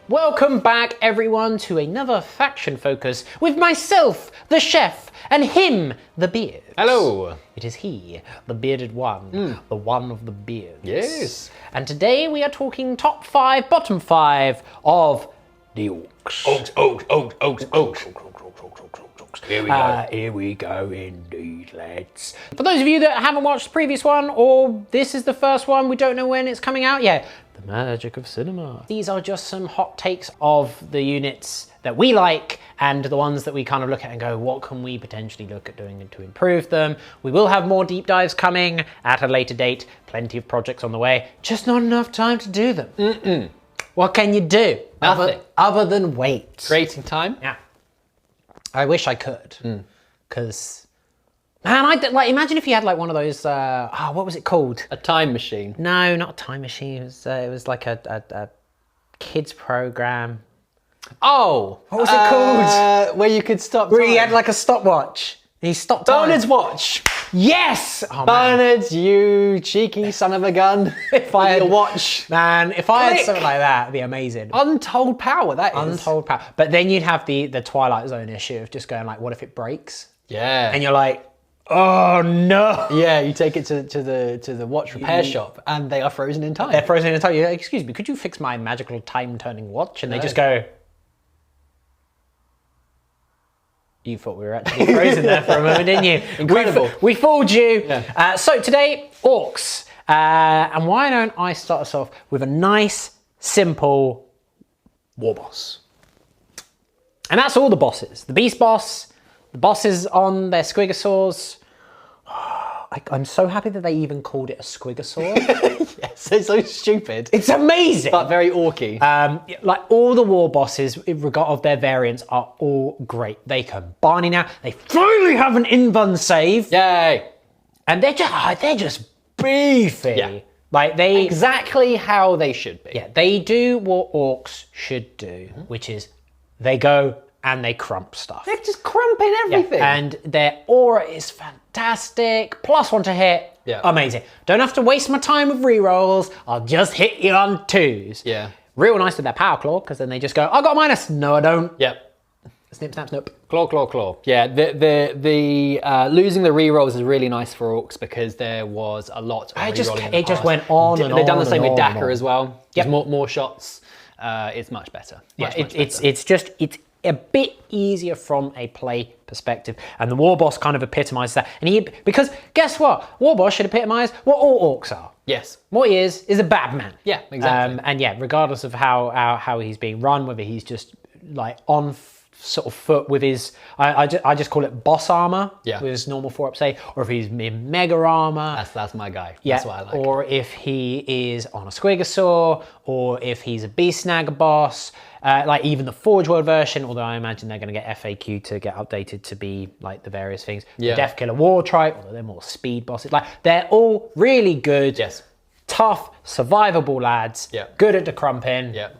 Welcome back everyone to another faction focus with myself, the chef, and him, the beard. Hello. It is he, the bearded one, the one of the beards. Yes. And today we are talking top 5, bottom 5 of the orcs. Orcs. Here we go. Here we go indeed, lads. For those of you that haven't watched the previous one, or this is the first one, we don't know when it's coming out yet. The magic of cinema. These are just some hot takes of the units that we like and the ones that we kind of look at and go, what can we potentially look at doing to improve them? We will have more deep dives coming at a later date. Plenty of projects on the way, just not enough time to do them. What can you do? Nothing. Other than wait. Creating time? Yeah. I wish I could, because, man, imagine if you had like one of those, what was it called? A time machine. No, not a time machine. It was like a kids program. Oh! What was it called? Where you could stop Where time. you had like a stopwatch. And he stopped time. Bernard's watch! Yes! Oh, man. Bernard, you cheeky son of a gun. If I had your watch. Man, if I had Click. something like that, it'd be amazing. Untold power, that is. Untold power. But then you'd have the Twilight Zone issue of just going like, what if it breaks? Yeah. And you're like, oh no. Yeah, you take it to the watch repair shop and they are frozen in time. They're frozen in time. You're like, excuse me, could you fix my magical time-turning watch? And they just go... You thought we were actually frozen there for a moment, didn't you? Incredible. We fooled you. Yeah. So today, orcs. And why don't I start us off with a nice, simple war boss. And that's all the bosses. The beast boss, the bosses on their squigosaurs. I'm so happy that they even called it a squigosaur. Yes, it's so stupid. It's amazing. But very orky. Like all the war bosses, regard of their variants, are all great. They can Barney now. They finally have an invuln save, Yay! and they're just beefy. Yeah. Like they Exactly how they should be. yeah, they do what orcs should do, which is they go and they crump stuff. They're just crumping everything. And their aura is fantastic. +1 to hit. Yeah. Amazing. Don't have to waste my time with rerolls. I'll just hit you on 2s. Yeah. Real nice with their power claw, because then they just go, I got a minus. No, I don't. Yep. Snip, snap, snip. Claw. Yeah, the losing the rerolls is really nice for orcs because there was a lot of rerolling in the It just past. went on and on. They've done the same with and Dakar on. as well. Yep. There's more shots. It's much better. Much better. It's a bit easier from a play perspective, and the war boss kind of epitomizes that. And because guess what, war boss should epitomize what all orcs are. Yes. What he is a bad man. Yeah, exactly. And yeah, regardless of how he's being run, whether he's just like on sort of foot with his, I just call it boss armor, Yeah. with his normal 4-up save, or if he's in mega armor. That's my guy. Yeah, That's what I like. or if he is on a squigosaur, or if he's a beast snagger boss, like even the Forge World version, although I imagine they're going to get FAQ to get updated to be like the various things. Yeah. The Death Killer War Tribe, although they're more speed bosses. Like they're all really good, Yes. tough, survivable lads, Yeah. good at the crumping. Yeah.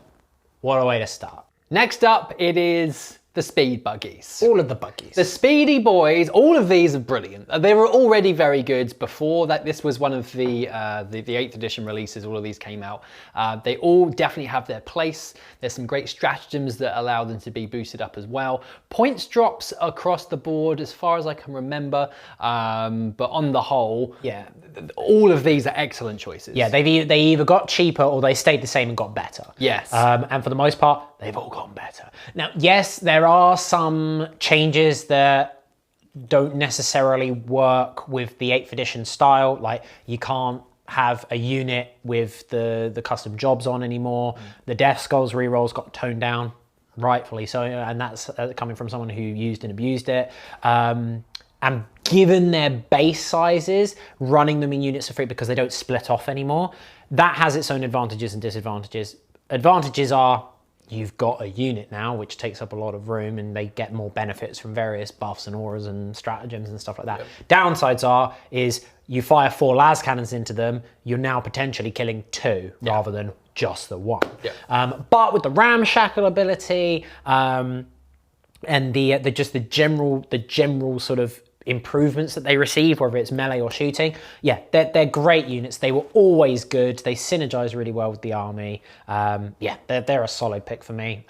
What a way to start. Next up, it is the speed buggies. All of the buggies. The speedy boys, all of these are brilliant. They were already very good before that. This was one of the 8th edition releases. All of these came out. They all definitely have their place. There's some great stratagems that allow them to be boosted up as well. Points drops across the board as far as I can remember. But on the whole, Yeah. all of these are excellent choices. Yeah, they either got cheaper or they stayed the same and got better. Yes. And for the most part, they've all gotten better. Now, yes, there are some changes that don't necessarily work with the 8th edition style. Like, you can't have a unit with the custom jobs on anymore. The Death Skulls rerolls got toned down, rightfully so, and that's coming from someone who used and abused it. And given their base sizes, running them in units of 3 because they don't split off anymore, that has its own advantages and disadvantages. Advantages are you've got a unit now, which takes up a lot of room, and they get more benefits from various buffs and auras and stratagems and stuff like that. Yep. Downsides is you fire 4 las cannons into them, you're now potentially killing 2 rather than just the 1. Yep. But with the ramshackle ability and the general sort of improvements that they receive, whether it's melee or shooting. Yeah, they're great units. They were always good. They synergize really well with the army. Yeah, they're a solid pick for me.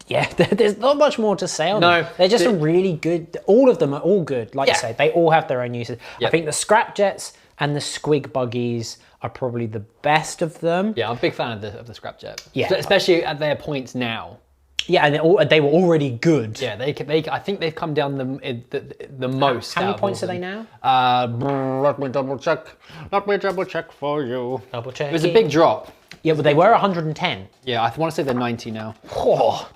Yeah, there's not much more to say on them. They're just a really good. All of them are all good. Like you say, they all have their own uses. Yep. I think the scrap jets and the squig buggies are probably the best of them. Yeah, I'm a big fan of the scrap jet. Yeah, especially at their points now. Yeah, and they were already good. Yeah, I think they've come down the most. How many points are they now? Let me double check. Let me double check for you. Double check. It was a big drop. Yeah, but they were 110. Yeah, I want to say they're 90 now. Oh.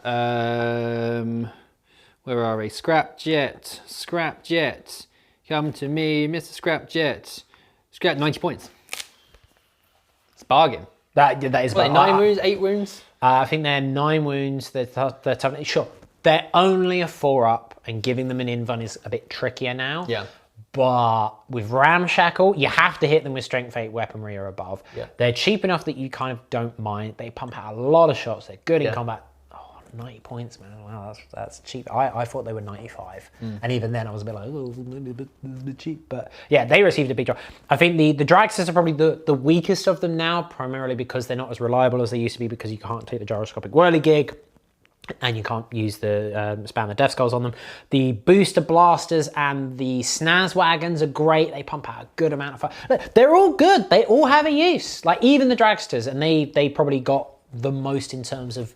Where are we? Scrap jet. Scrap jet. Come to me, Mr. Scrap Jet. Scrap 90 points. It's a bargain. That is what, 9 wounds, 8 wounds? I think they're 9 wounds. They're tough. Sure, they're only a 4-up, and giving them an invuln is a bit trickier now. Yeah. But with Ramshackle, you have to hit them with Strength 8 weaponry or above. Yeah. They're cheap enough that you kind of don't mind. They pump out a lot of shots. They're good in combat. Oh, 90 points, man. Wow, that's cheap. I thought they were 95. And even then I was a bit like, oh, a bit cheap. But yeah, they received a big drop. I think the Dragsters are probably the weakest of them now, primarily because they're not as reliable as they used to be, because you can't take the gyroscopic whirligig. And you can't use the spam the death skulls on them. The booster blasters and the snaz wagons are great. They pump out a good amount of fire. Look, they're all good. They all have a use. Like even the dragsters, and they probably got the most in terms of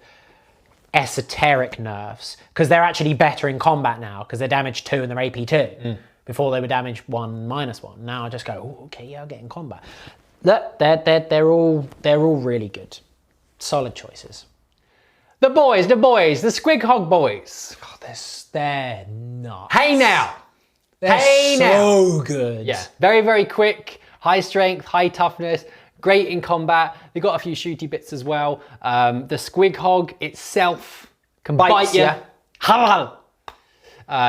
esoteric nerfs, because they're actually better in combat now, because they're damage 2 and they're AP 2. Before they were damage 1 -1. Now I just go, oh, okay, yeah, I'll get in combat. Look, they're all really good. Solid choices. The boys, the Squig Hog boys. Oh, they're nuts. Hey now. They're so good. Yeah, very, very quick, high strength, high toughness, great in combat. They've got a few shooty bits as well. The Squig Hog itself can bite you. Yeah,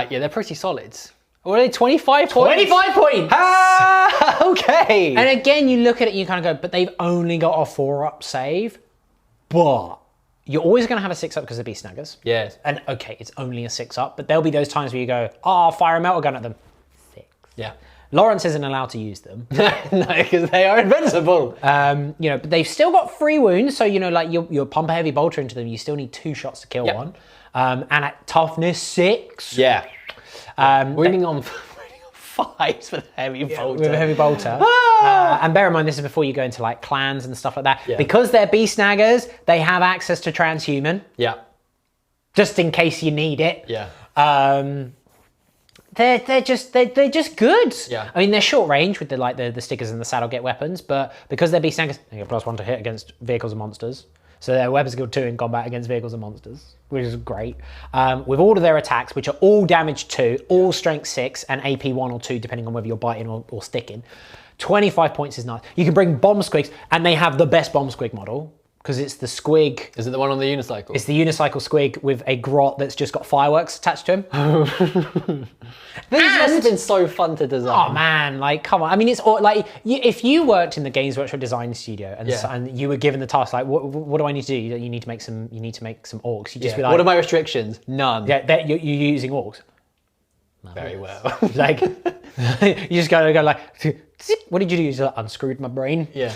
they're pretty solid. What are they, 25 points? 25 points! Ah, okay. And again, you look at it, you kind of go, but they've only got a 4-up save. But you're always going to have a 6-up because of Beast Snaggers. Yes. And okay, it's only a 6-up, but there'll be those times where you go, oh, fire a melter gun at them. 6. Yeah. Lawrence isn't allowed to use them. No, because they are invincible. You know, but they've still got 3 wounds, so you know, like you'll pump a heavy bolter into them, you still need 2 shots to kill one. And at toughness 6. Yeah. Winning on 5 for the heavy bolter. With a heavy bolter. And bear in mind, this is before you go into like clans and stuff like that. Yeah. Because they're Beast Snaggers, they have access to transhuman. Yeah. Just in case you need it. Yeah. They're just good. Yeah. I mean, they're short range with the stickers and the saddle get weapons, but because they're Beast Snaggers, they get +1 to hit against vehicles and monsters. So their weapon skill 2 in combat against vehicles and monsters, which is great. With all of their attacks, which are all damage 2, all strength 6, and AP 1 or 2, depending on whether you're biting or sticking. 25 points is nice. You can bring bomb squigs, and they have the best bomb squig model, because it's the squig. Is it the one on the unicycle? It's the unicycle squig with a grot that's just got fireworks attached to him. These must have been so fun to design. Oh man, like come on. I mean, it's all, like if you worked in the Games Workshop design studio and you were given the task, like what do I need to do? You need to make some orcs. You just be like, what are my restrictions? None. Yeah, you're using orcs. Very well. Like you just go like, what did you do? You just unscrewed my brain. Yeah.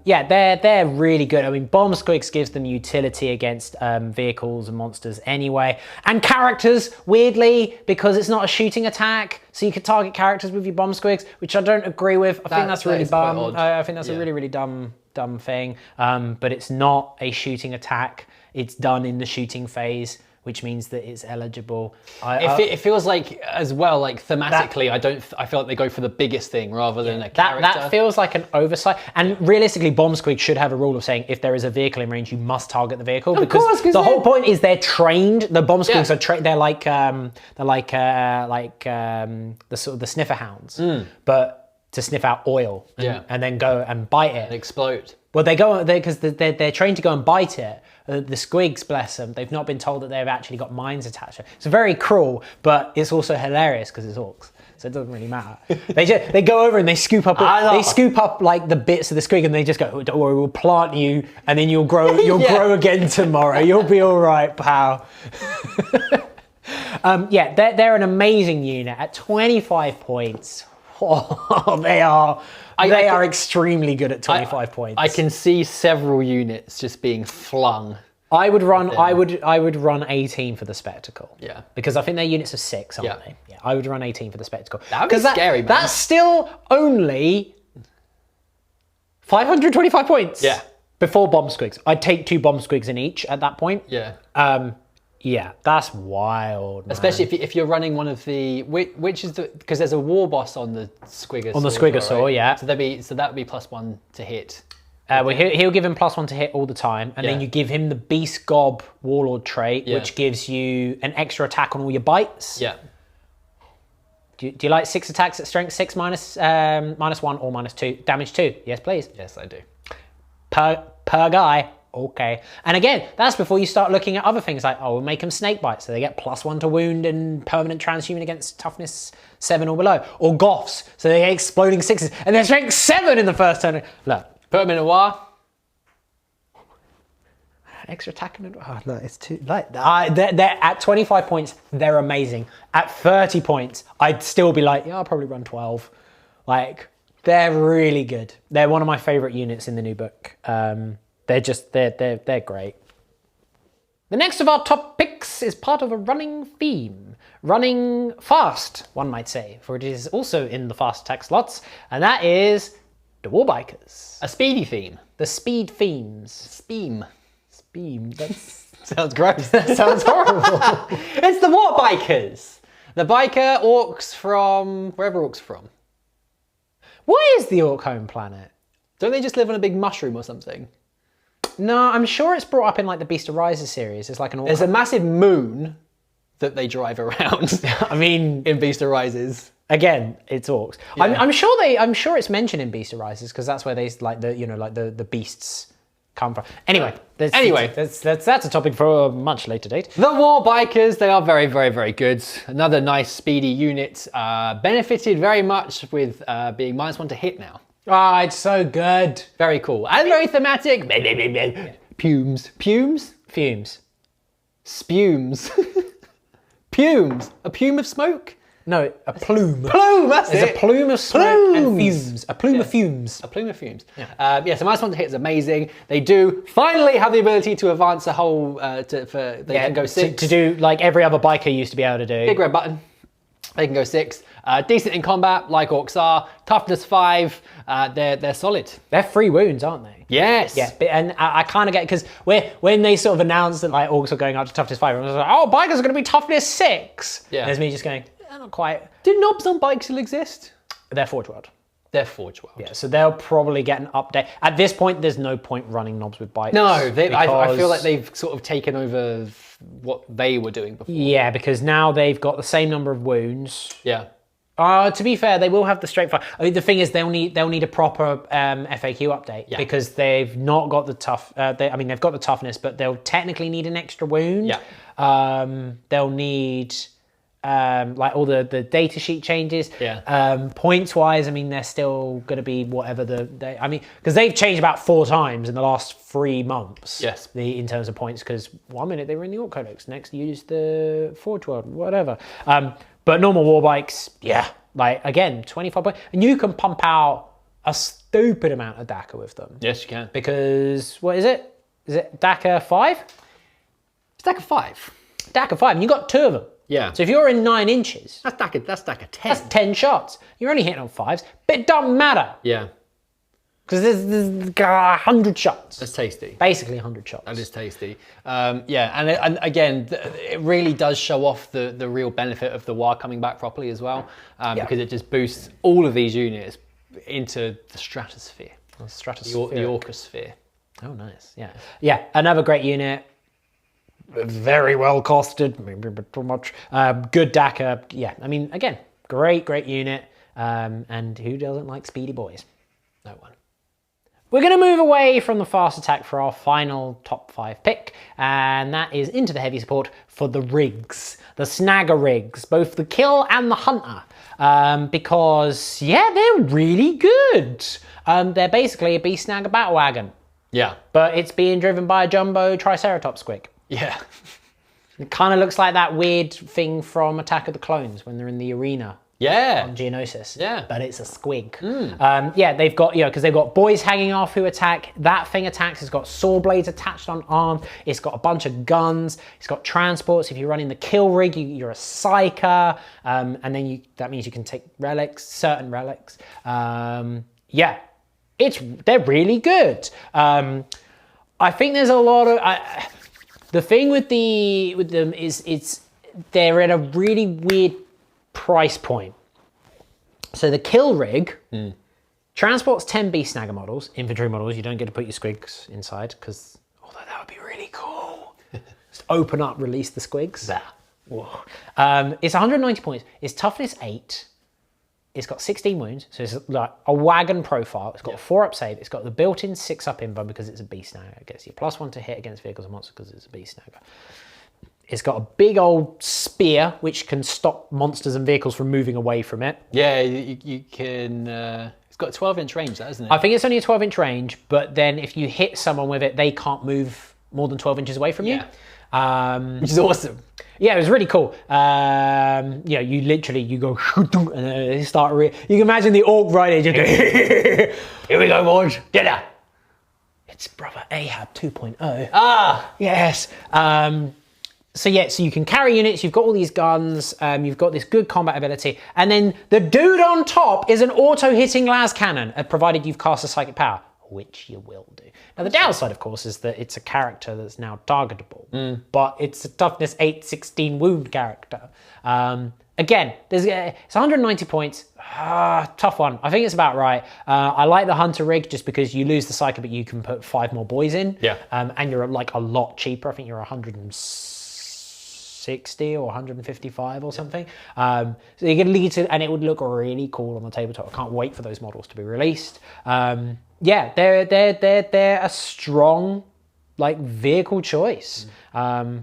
They're really good. I mean, bomb squigs gives them utility against vehicles and monsters anyway, and characters weirdly, because it's not a shooting attack, so you could target characters with your bomb squigs, which I don't agree with. I think that's really bum. I think that's a really dumb thing. But it's not a shooting attack. It's done in the shooting phase, which means that it's eligible. It feels like, as well, like thematically, I feel like they go for the biggest thing rather than a character. That feels like an oversight. And realistically, bomb squig should have a rule of saying if there is a vehicle in range, you must target the vehicle. Of course, the whole point is they're trained. The bomb squigs are trained. They're like the sort of the sniffer hounds, but to sniff out oil and then go and bite it and explode. Well, because they're trained to go and bite it. The squigs, bless them, they've not been told that they've actually got mines attached. It's very cruel, but it's also hilarious because it's orcs, so it doesn't really matter. They go over and they scoop up like the bits of the squig, and they just go, "Don't worry, we'll plant you, and then you'll grow. You'll grow again tomorrow. You'll be all right, pal." Yeah, they're an amazing unit at 25 points. Oh, they are extremely good at 25 points. I can see several units just being flung. I would run 18 for the spectacle. Yeah. Because I think they're units of 6, aren't they? Yeah. I would run 18 for the spectacle. That would be scary, man. That's still only 525 points. Yeah. Before bomb squigs. I'd take 2 bomb squigs in each at that point. Yeah. Yeah, that's wild, man. Especially if you're running one of the, which is the, because there's a war boss on the Squigger. On the Squigger Saw, yeah. So that would be +1 to hit. Well, he'll give him +1 to hit all the time, and then you give him the Beast Gob Warlord trait, which gives you an extra attack on all your bites. Yeah. Do you like 6 attacks at strength 6 -1 or -2 damage 2? Yes, please. Yes, I do. Per guy. Okay. And again, that's before you start looking at other things like, oh, we'll make them snake bites, so they get +1 to wound and permanent transhuman against toughness 7 or below. Or Goths, so they get exploding 6s, and they're strength 7 in the first turn. Look. Put them in a war. Extra attack and look, it's too like they're at 25 points, they're amazing. At 30 points, I'd still be like, yeah, I'll probably run 12. Like, they're really good. They're one of my favorite units in the new book. They're great. The next of our top picks is part of a running theme. Running fast, one might say, for it is also in the fast attack slots, and that is the Warbikers. A speedy theme. The speed themes. Speem. Speem. That sounds gross. That sounds horrible. It's the Warbikers. The biker orcs from wherever orcs are from. What is the Orc home planet? Don't they just live on a big mushroom or something? No, I'm sure it's brought up in like the Beast Arises series. It's like an orc. There's a massive moon that they drive around. I mean, in Beast Arises. Again, it's orcs. Yeah. I'm sure it's mentioned in Beast Arises because that's where they like the beasts come from. Anyway, that's a topic for a much later date. The Warbikers, they are very, very, very good. Another nice speedy unit. Benefited very much with being -1 to hit now. Ah, it's so good. Very cool. And very thematic. Pumes. Pumes? Fumes. Spumes. Pumes. A pume of smoke? No, a plume. Plume, that's There's it. a plume of smoke and fumes. A plume of fumes. A plume of fumes. Yeah. So -1 to hit is amazing. They do finally have the ability to advance a whole, they can go 6. To do like every other biker used to be able to do. Big red button. They can go 6. Decent in combat, like orcs are. Toughness 5. They're solid. They're 3 wounds, aren't they? Yes. Yeah, and I kind of get, because when they sort of announced that like orcs are going up to toughness 5, I was like, oh, bikers are going to be toughness 6. Yeah. There's me just going, not quite. Do knobs on bikes still exist? They're Forge World. They're Forge World. Yeah, so they'll probably get an update. At this point, there's no point running knobs with bikes. No, I feel like they've sort of taken over what they were doing before. Yeah, because now they've got the same number of wounds. Yeah. To be fair, they will have the straight fire. I mean, the thing is, they'll need a proper FAQ update because they've not got the tough. They've got the toughness, but they'll technically need an extra wound. Yeah. They'll need like all the data sheet changes. Yeah. Points wise, I mean, they're still going to be whatever because they've changed about 4 times in the last 3 months. Yes. In terms of points, because 1 minute they were in the Ork Codex, next use the Forge World, whatever. But normal war bikes, yeah, like again, 25 points. And you can pump out a stupid amount of DACA with them. Yes, you can. Because, what is it? Is it DACA 5? It's DACA 5. DACA 5, and you got 2 of them. Yeah. So if you're in 9 inches, That's DACA 10. that's 10 shots. You're only hitting on 5s, but it doesn't matter. Yeah. Because there's 100 shots. That's tasty. Basically 100 shots. That is tasty. Yeah, and again, it really does show off the real benefit of the war coming back properly as well, because it just boosts all of these units into the stratosphere. The stratosphere. The orcosphere. Oh, nice. Yeah. Yeah, another great unit. Very well costed, maybe a bit too much. Good DACA. Yeah, I mean, again, great unit. And who doesn't like speedy boys? No one. We're going to move away from the fast attack for our final top 5 pick, and that is into the heavy support for the rigs, the Snagger rigs, both the kill and the hunter, because, yeah, they're really good. They're basically a Beast Snagger battle wagon. Yeah. But it's being driven by a jumbo Triceratops squig. Yeah. It kind of looks like that weird thing from Attack of the Clones when they're in the arena. Yeah. On Geonosis. Yeah. But it's a squig. Yeah, they've got, because they've got boys hanging off who attack. That thing attacks. It's got saw blades attached on arms. It's got a bunch of guns. It's got transports. If you're running the kill rig, you're a psyker. And then that means you can take relics, certain relics. Yeah, they're really good. I think there's a lot of, the thing with them is they're at a really weird price point. So the kill rig transports 10 beast snagger models, infantry models. You don't get to put your squigs inside because although that would be really cool. Just open up, release the squigs. Whoa. It's 190 points. It's toughness 8. It's got 16 wounds, so it's like a wagon profile. It's got a 4-up save. It's got the built-in 6-up invo because it's a beast snagger. It gets you +1 to hit against vehicles and monsters because it's a beast snagger. It's got a big old spear, which can stop monsters and vehicles from moving away from it. Yeah, you can... it's got a 12-inch range, that, isn't it? I think it's only a 12-inch range, but then if you hit someone with it, they can't move more than 12 inches away from you. Which is awesome. Yeah, it was really cool. Yeah, you go, and they start... you can imagine the orc riding, just go, here we go, boys, dinner. It's Brother Ahab 2.0. Ah! Yes. So yeah, so you can carry units, you've got all these guns, you've got this good combat ability, and then the dude on top is an auto-hitting las cannon, provided you've cast a psychic power, which you will do. Now the downside, of course, is that it's a character that's now targetable, but it's a toughness 8, 16 wound character. Again, it's 190 points, tough one. I think it's about right. I like the hunter rig just because you lose the psychic, but you can put 5 more boys in. Yeah. And you're like a lot cheaper. I think you're 160 or 155 or something. So you can lead to, and it would look really cool on the tabletop. I can't wait for those models to be released. Yeah, they're a strong, like, vehicle choice. They're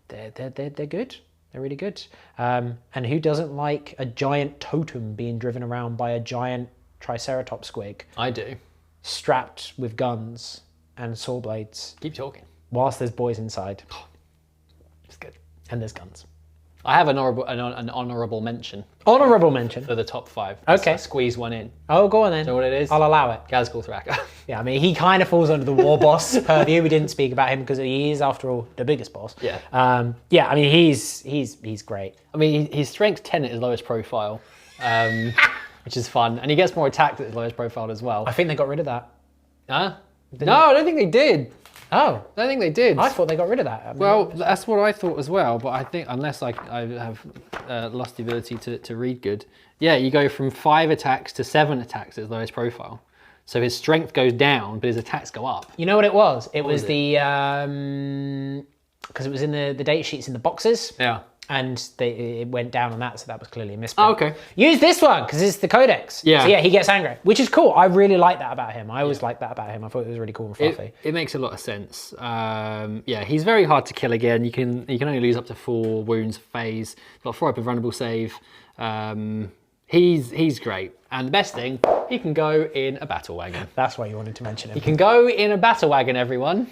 good. They're really good. And who doesn't like a giant totem being driven around by a giant Triceratops squig? I do. Strapped with guns and saw blades. Keep talking. Whilst there's boys inside. It's good. And there's guns. I have an honourable mention. Honourable mention? For the top 5. Okay. I squeeze one in. Oh, go on then. Know what it is? I'll allow it. Gazgul Thraka. Yeah, I mean, he kind of falls under the war boss purview. We didn't speak about him because he is, after all, the biggest boss. Yeah. Yeah, I mean, he's great. I mean, his strength 10 at his lowest profile, which is fun. And he gets more attack at his lowest profile as well. I think they got rid of that. Huh? No, I don't think they did. Oh. I don't think they did. I thought they got rid of that. I mean, well, that's what I thought as well, but I think, unless I have lost the ability to read good, yeah, you go from 5 attacks to 7 attacks at his lowest profile. So his strength goes down, but his attacks go up. You know what it was? It was the... because it was in the data sheets in the boxes. Yeah. And it went down on that, so that was clearly a misprint. Oh, okay. Use this one, because it's the Codex. Yeah. So yeah, he gets angry, which is cool. I really like that about him. I always liked that about him. I thought it was really cool and fluffy. It makes a lot of sense. Yeah, he's very hard to kill again. You can only lose up to 4 wounds phase. Got 4-up invulnerable save. He's great. And the best thing, he can go in a battle wagon. That's why you wanted to mention him. He can go in a battle wagon, everyone.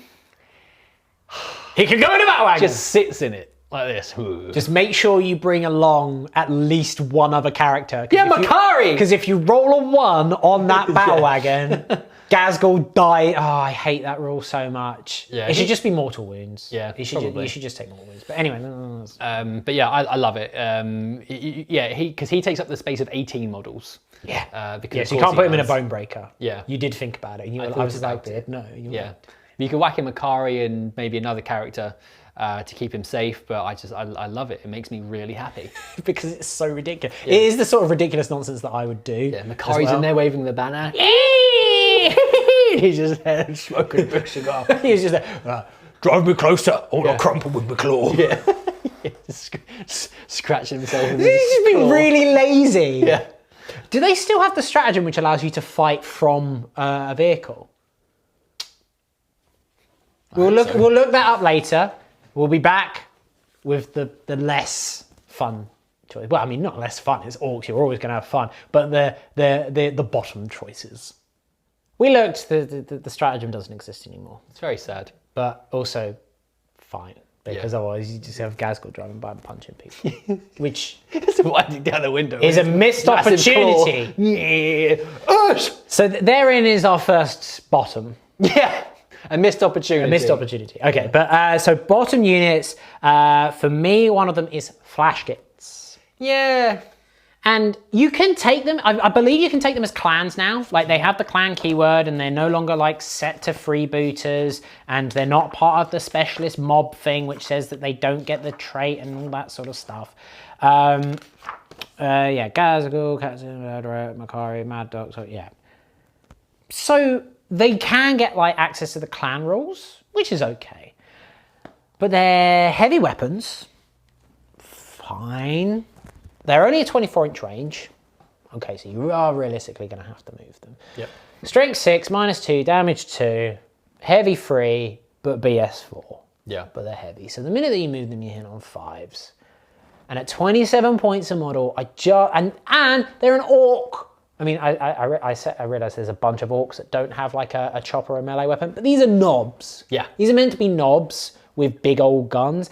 He can go in a battle wagon. Just sits in it. Like this. Just make sure you bring along at least one other character. Yeah, Makari! Because if you roll a 1 on that battle wagon, Gazgul die. Oh, I hate that rule so much. Yeah, it should just be mortal wounds. Yeah, you should just take mortal wounds. But anyway. But yeah, I love it. Yeah, because he takes up the space of 18 models. Yeah. Because so you can't put him in a bone breaker. Yeah. You did think about it. And I was like, no. Yeah. You can whack in Makari and maybe another character. To keep him safe, but I love it. It makes me really happy. Because it's so ridiculous. Yeah. It is the sort of ridiculous nonsense that I would do. Yeah, Makari's in there waving the banner. He's just there smoking a big cigar. He's just there, drive me closer, or I'll crumple with my claw. Yeah. Just scratching himself with his He's just been really lazy. Yeah. Do they still have the stratagem which allows you to fight from a vehicle? We'll look that up later. We'll be back with the less fun choice. Well, I mean, not less fun. It's orcs. You're always going to have fun. But the bottom choices. We looked. The stratagem doesn't exist anymore. It's very sad. But also fine. because otherwise you just have Gazgul driving by and punching people, which It's winding down the window. is a missed Massive opportunity. claw. Yeah. So therein is our first bottom. Yeah. A missed opportunity. A missed opportunity. Okay, but so bottom units, for me, one of them is flash kits. Yeah. And you can take them, I believe you can take them as clans now. Like they have the clan keyword and they're no longer like set to freebooters and they're not part of the specialist mob thing, which says that they don't get the trait and all that sort of stuff. Yeah, Gazgul, Katzin, Makari, Mad Dog, so yeah. So they can get like access to the clan rules, which is okay. But they're heavy weapons, fine. They're only a 24-inch range. Okay, so you are realistically going to have to move them. Yep. Strength 6, -2, damage 2, heavy 3, but BS 4. Yeah. But they're heavy. So the minute that you move them, you hit on 5s. And at 27 points a model, and they're an orc. I mean, I realize there's a bunch of orcs that don't have like a chopper or a melee weapon, but these are knobs. Yeah. These are meant to be knobs with big old guns.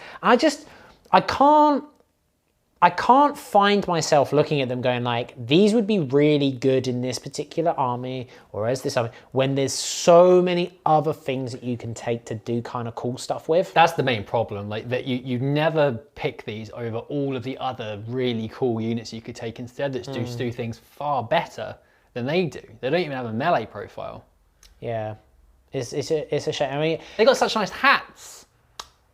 I can't find myself looking at them going like, these would be really good in this particular army or as this army, when there's so many other things that you can take to do kind of cool stuff with. That's the main problem, like that you never pick these over all of the other really cool units you could take instead that do things far better than they do. They don't even have a melee profile. Yeah, it's a shame. I mean, They got such nice hats.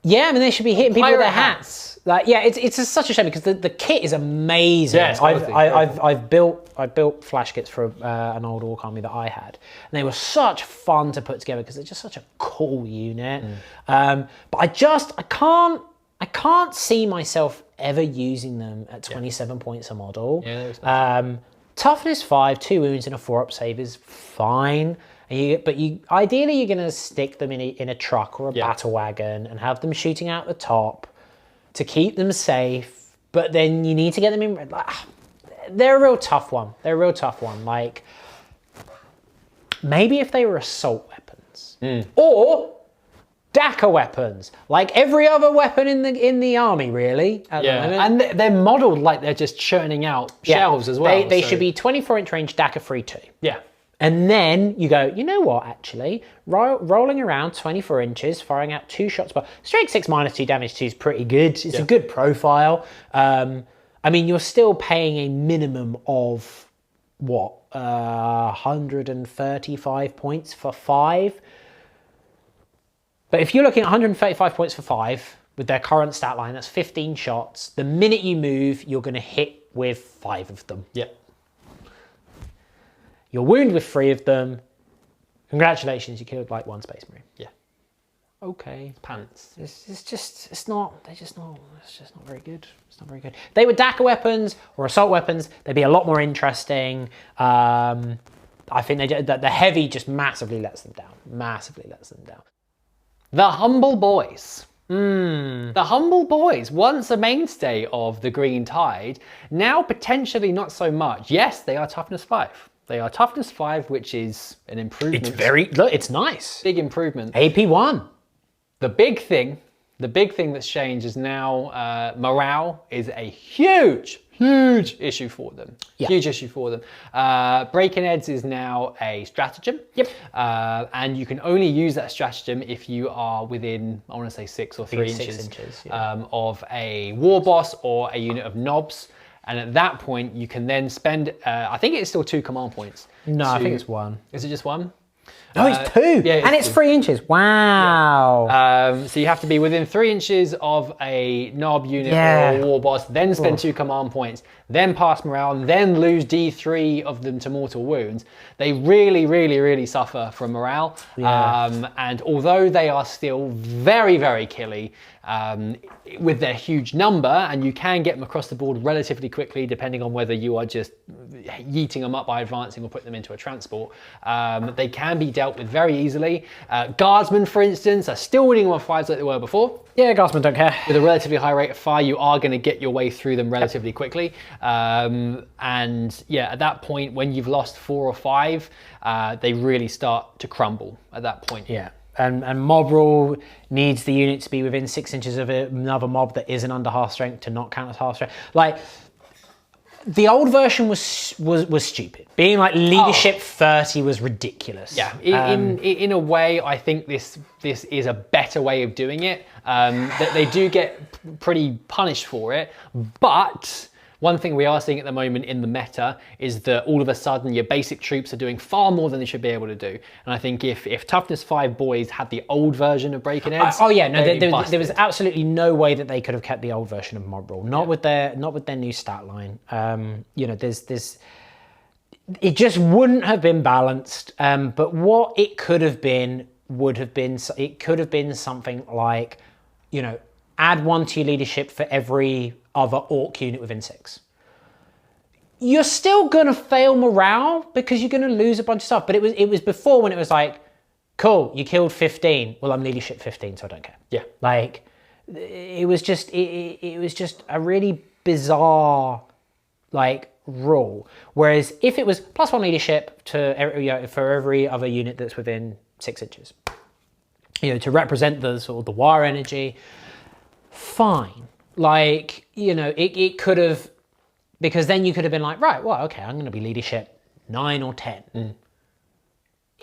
yeah, I mean, they should be hitting people with Pirate their hats. Like, yeah, it's such a shame because the kit is amazing. Yeah, it's I've built flash kits for an old orc army that I had, and they were such fun to put together because they're just such a cool unit. But I can't see myself ever using them at 27 points a model. Yeah, toughness 5, 2 wounds and a 4-up save is fine. But ideally you're going to stick them in a truck or a battle wagon and have them shooting out the top to keep them safe. But then you need to get them in. They're a real tough one. Like maybe if they were assault weapons or Daka weapons, like every other weapon in the army, really. At the moment. And they're modelled like they're just churning out shells as well. They should be 24-inch range Daka free 2. Yeah. And then you go, you know what, actually, rolling around 24 inches, firing out 2 shots per... Strength 6 -2, damage 2 is pretty good. It's a good profile. I mean, you're still paying a minimum of, what, 135 points for 5? But if you're looking at 135 points for 5, with their current stat line, that's 15 shots. The minute you move, you're going to hit with 5 of them. Yep. You'll wound with 3 of them. Congratulations, you killed like 1 Space Marine. Yeah. Okay. Pants. It's just not very good. It's not very good. If they were Daka weapons or assault weapons, they'd be a lot more interesting. I think the heavy just massively lets them down. The Humble Boys. The Humble Boys, once a mainstay of the Green Tide, now potentially not so much. Yes, they are toughness 5. They are toughness 5, which is an improvement. It's nice. Big improvement. AP 1. The big thing that's changed is now morale is a huge issue for them. Yeah. Huge issue for them. Breaking Heads is now a stratagem. Yep. And you can only use that stratagem if you are within, I want to say 6 or 3 inches, of a war boss or a unit of knobs. And at that point, you can then spend, I think it's still 2 command points. No, I think it's 1. Is it just 1? No, it's 2. Yeah, and it's 3 inches. Wow. Yeah. So you have to be within 3 inches of a knob unit or a war boss, then spend 2 command points, then pass morale, then lose D3 of them to mortal wounds. They really suffer from morale. Yeah. And although they are still very, very killy, with their huge number, and you can get them across the board relatively quickly depending on whether you are just yeeting them up by advancing or putting them into a transport. They can be dealt with very easily. Guardsmen, for instance, are still winning on 5s like they were before. Yeah, Guardsmen don't care. With a relatively high rate of fire, you are going to get your way through them relatively quickly. And yeah, at that point, when you've lost 4 or 5, they really start to crumble at that point. Yeah. And mob rule needs the unit to be within 6 inches of another mob that isn't under half strength to not count as half strength. Like, the old version was stupid. Being like leadership 30 was ridiculous. Yeah, in a way, I think this is a better way of doing it. That they do get pretty punished for it, but one thing we are seeing at the moment in the meta is that all of a sudden your basic troops are doing far more than they should be able to do. And I think if Toughness 5 boys had the old version of Breaking Heads, there was absolutely no way that they could have kept the old version of mob rule. Not with their new stat line. You know, there's it just wouldn't have been balanced. But what it could have been could have been something like, you know, add 1 to your leadership for every other orc unit within 6. You're still gonna fail morale because you're gonna lose a bunch of stuff. But it was before when it was like, cool, you killed 15. Well, I'm leadership 15, so I don't care. Yeah. Like, it was just a really bizarre like rule. Whereas if it was +1 leadership to for every other unit that's within 6 inches, you know, to represent the sort of the war energy, fine. Like, you know, it could have, because then you could have been like, right, well, okay, I'm going to be leadership 9 or 10.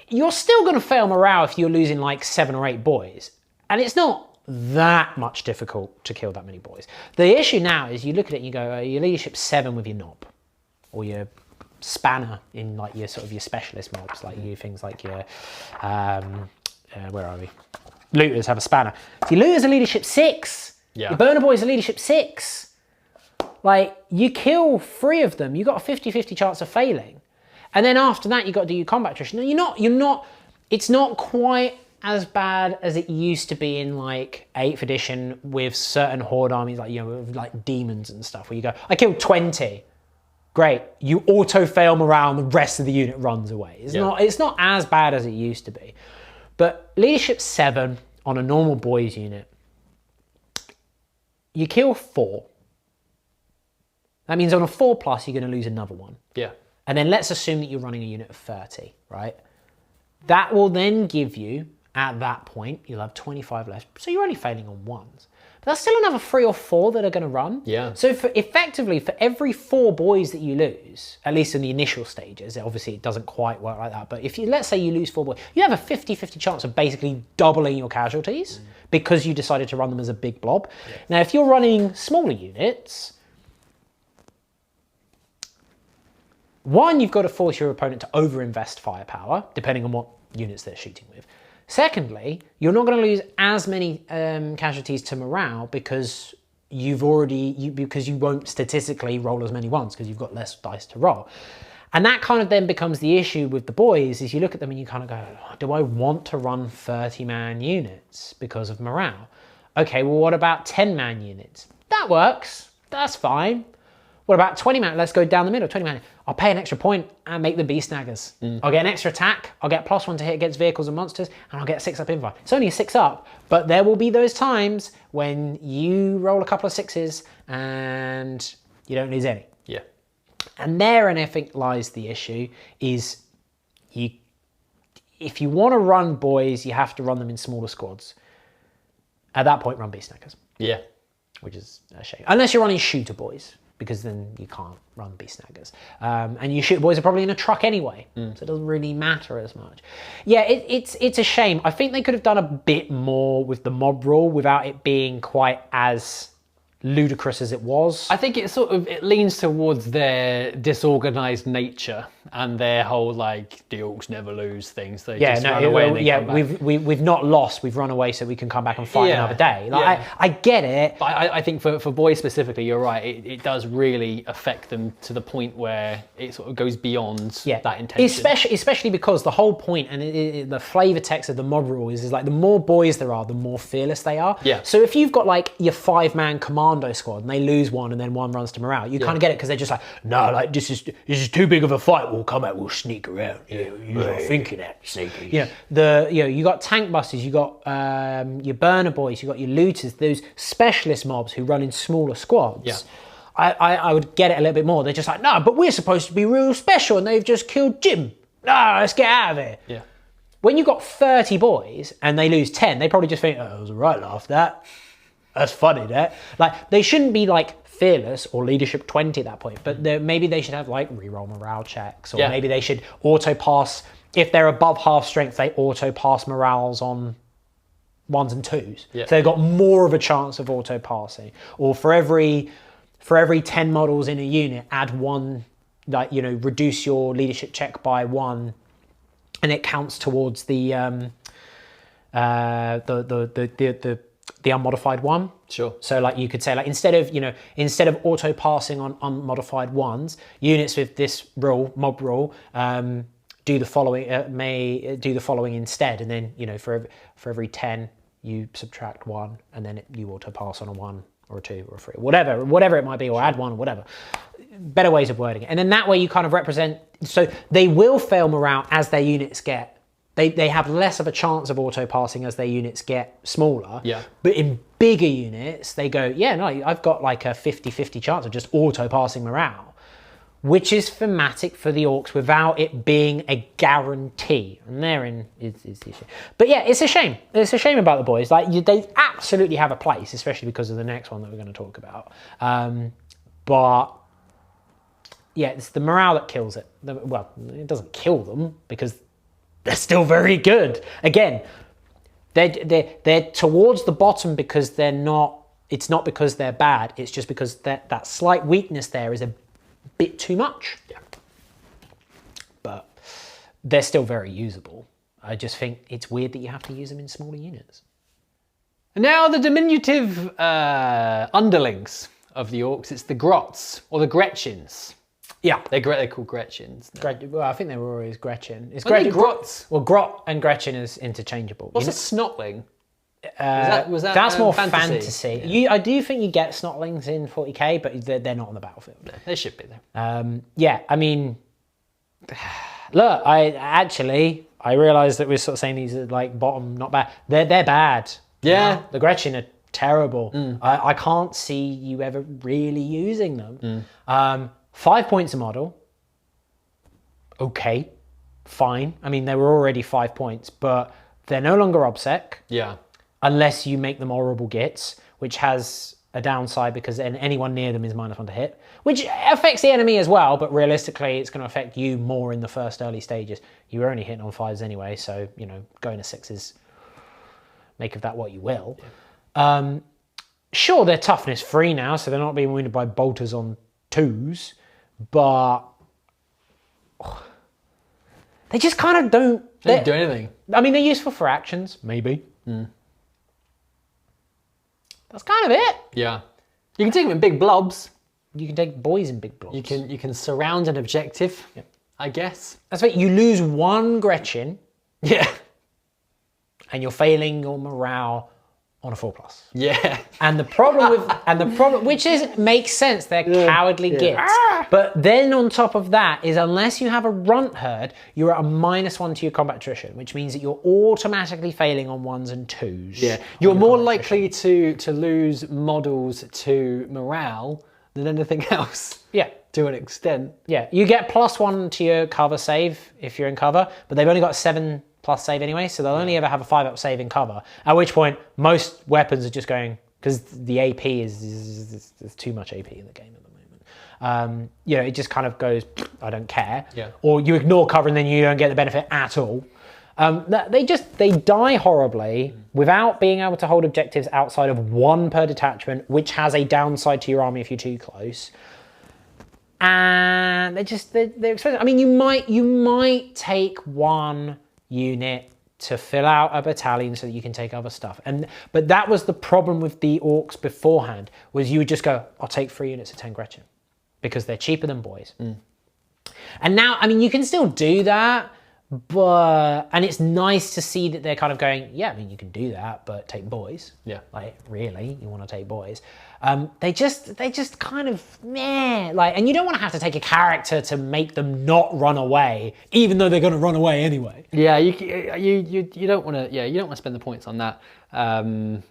You're still going to fail morale if you're losing like 7 or 8 boys. And it's not that much difficult to kill that many boys. The issue now is you look at it and you go, your leadership 7 with your knob, or your spanner in like your sort of your specialist mobs, like you things like your, where are we? Looters have a spanner. If your looters are leadership 6, your burner boys are leadership 6. Like, you kill 3 of them, you got a 50-50 chance of failing. And then after that, you got to do your combat attrition. No, it's not quite as bad as it used to be in like 8th edition with certain horde armies, like, you know, with like demons and stuff, where you go, I killed 20. Great, you auto fail morale and the rest of the unit runs away. It's not as bad as it used to be. But leadership 7 on a normal boys unit, you kill 4. That means on a 4+, you're going to lose another one. Yeah. And then let's assume that you're running a unit of 30, right? That will then give you, at that point, you'll have 25 left. So you're only failing on 1s. But that's still another 3 or 4 that are going to run. Yeah. So effectively, for every 4 boys that you lose, at least in the initial stages, obviously it doesn't quite work like that, but if you, let's say you lose 4 boys, you have a 50-50 chance of basically doubling your casualties because you decided to run them as a big blob. Yeah. Now, if you're running smaller units, one, you've got to force your opponent to overinvest firepower, depending on what units they're shooting with. Secondly, you're not going to lose as many casualties to morale because because you won't statistically roll as many 1s because you've got less dice to roll. And that kind of then becomes the issue with the boys, is you look at them and you kind of go, do I want to run 30-man units because of morale? Okay, well, what about 10-man units? That works. That's fine. What about 20-man? Let's go down the middle, 20-man. I'll pay an extra point and make them be snaggers. I'll get an extra attack, I'll get +1 to hit against vehicles and monsters, and I'll get a 6-up invite. It's only a 6-up, but there will be those times when you roll a couple of 6s and you don't lose any. Yeah. And therein, I think, lies the issue, is if you want to run boys, you have to run them in smaller squads. At that point, run beast snaggers. Yeah. Which is a shame. Unless you're running shooter boys, because then you can't run beast snaggers. And your shooter boys are probably in a truck anyway, so it doesn't really matter as much. Yeah, it's a shame. I think they could have done a bit more with the mob rule without it being quite as ludicrous as it was. I think it leans towards their disorganized nature and their whole like the orcs never lose things. They just run away. We've not lost. We've run away so we can come back and fight another day. Like, I get it, but I think for boys specifically, you're right. It does really affect them to the point where it sort of goes beyond that intention. Especially because the whole point and the flavor text of the mob rule is like the more boys there are, the more fearless they are. Yeah. So if you've got like your 5-man commando squad and they lose 1 and then 1 runs to morale, you kind of get it because they're just like, no, like this is too big of a fight. We'll come out, we'll sneak around. You're not thinking that sneaky. You got tank busters, you got your burner boys, you got your looters, those specialist mobs who run in smaller squads. Yeah. I would get it a little bit more. They're just like, no, but we're supposed to be real special and they've just killed Jim. No, let's get out of here. Yeah. when you've got 30 boys and they lose 10, they probably just think, oh, it was right after that. That's funny, that. Like, they shouldn't be like fearless or leadership 20 at that point, but maybe they should have like reroll morale checks, or maybe they should auto pass. If they're above half strength, they auto pass morales on 1s and 2s. So they've got more of a chance of auto passing. Or for every 10 models in a unit, add 1, like, you know, reduce your leadership check by 1, and it counts towards the unmodified 1. Sure. So like you could say, like, instead of auto passing on unmodified 1s, units with this rule, mob rule, do the following, may do the following instead, and then, you know, for every 10 you subtract 1, and then you auto pass on a 1 or a 2 or a 3, whatever it might be, or add 1 or whatever. Better ways of wording it. And then that way you kind of represent, so they will fail morale as their units get, they have less of a chance of auto passing as their units get smaller. Yeah. But in bigger units, they go, yeah, no, I've got like a 50-50 chance of just auto passing morale, which is thematic for the orcs without it being a guarantee. And therein is the issue. But yeah, it's a shame. It's a shame about the boys. Like, they absolutely have a place, especially because of the next one that we're going to talk about. But yeah, it's the morale that kills it. Well, it doesn't kill them because they're still very good. Again, they're towards the bottom because they're not. It's not because they're bad. It's just because that slight weakness there is a bit too much. Yeah. But they're still very usable. I just think it's weird that you have to use them in smaller units. And now the diminutive underlings of the orcs. It's the grots or the Gretchens. Yeah, they're called Gretchens. Well, I think they were always Gretchen. Is Gretchen grots? Well, grot and Gretchen is interchangeable. What's a snotling? Was that that's more fantasy. Yeah. I do think you get snotlings in 40k, but they're not on the battlefield. No, they should be there. Yeah, I mean, look, I realised that we're sort of saying these are like bottom, not bad. They're bad. Yeah, the Gretchen are terrible. I can't see you ever really using them. 5 points a model. Okay, fine. I mean, they were already 5 points, but they're no longer obsec. Yeah. Unless you make them horrible gits, which has a downside because then anyone near them is -1 to hit, which affects the enemy as well, but realistically it's going to affect you more in the first early stages. You were only hitting on 5s anyway, so, you know, going to 6s, make of that what you will. Yeah. Sure, they're toughness free now, so they're not being wounded by bolters on 2s, but they just kind of don't... They don't do anything. I mean, they're useful for actions, maybe. That's kind of it. Yeah. You can take them in big blobs. You can take boys in big blobs. You can surround an objective, I guess. That's right. You lose 1 Gretchen. Yeah. And you're failing your morale on a 4+. Yeah. And the problem which makes sense, they're cowardly gits. But then on top of that is, unless you have a runt herd, you're at a -1 to your combat attrition, which means that you're automatically failing on 1s and 2s. Yeah. You're more likely to lose models to morale than anything else. Yeah. To an extent. Yeah. You get +1 to your cover save if you're in cover, but they've only got 7+ save anyway, so they'll only ever have a 5-up save in cover, at which point most weapons are just going, because the AP is there's too much AP in the game at the moment. You know, it just kind of goes, I don't care. Yeah. Or you ignore cover and then you don't get the benefit at all. They die horribly without being able to hold objectives outside of 1 per detachment, which has a downside to your army if you're too close. And they're expensive. I mean, you might take 1 unit to fill out a battalion so that you can take other stuff. But that was the problem with the orcs beforehand, was you would just go, I'll take 3 units of 10 Gretchen because they're cheaper than boys. And now, I mean, you can still do that, and it's nice to see that they're kind of going, yeah, I mean, you can do that, but take boys. Yeah. Like, really, you want to take boys. They just kind of meh, like, and you don't want to have to take a character to make them not run away, even though they're going to run away anyway. Yeah, you don't want to. Yeah, you don't want to spend the points on that. And